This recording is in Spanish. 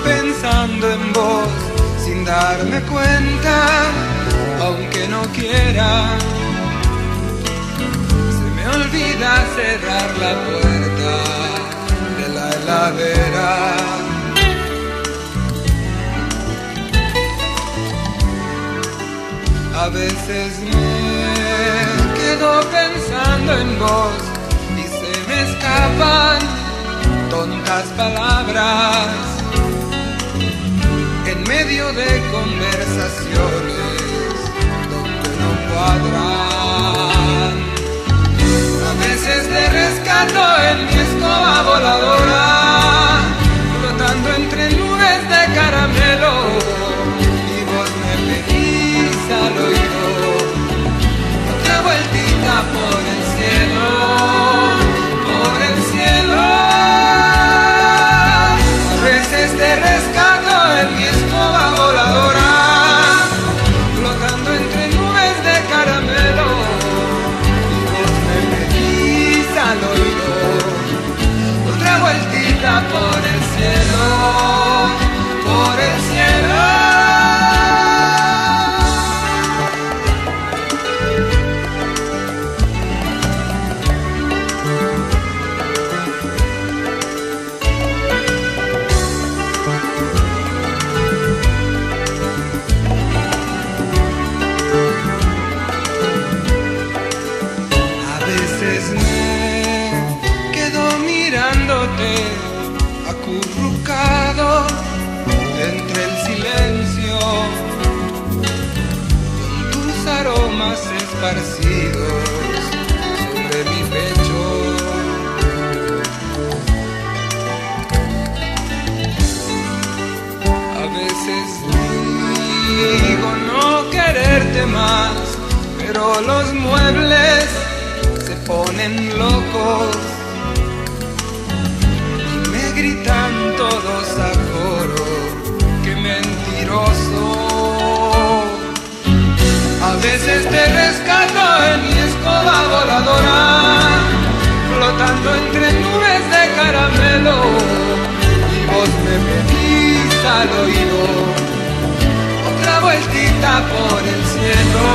pensando en vos sin darme cuenta, aunque no quiera. Se me olvida cerrar la puerta de la heladera. A veces me quedo pensando en vos y se me escapan tontas palabras en medio de conversaciones donde no cuadran. A veces te rescato en mi escoba voladora, flotando entre nubes de caramelo, y vos me pedís al oído otra vueltita por el cielo, por el cielo. A veces te rescato en mi escoba voladora, flotando entre nubes de caramelo, y vos me pedís al oído otra vueltita por el cielo, por el cielo. Acurrucado entre el silencio, con tus aromas esparcidos sobre mi pecho. A veces digo no quererte más, pero los muebles se ponen locos, gritan todos a coro, qué mentiroso. A veces te rescato en mi escoba voladora, flotando entre nubes de caramelo, y vos me pedís al oído otra vueltita por el cielo.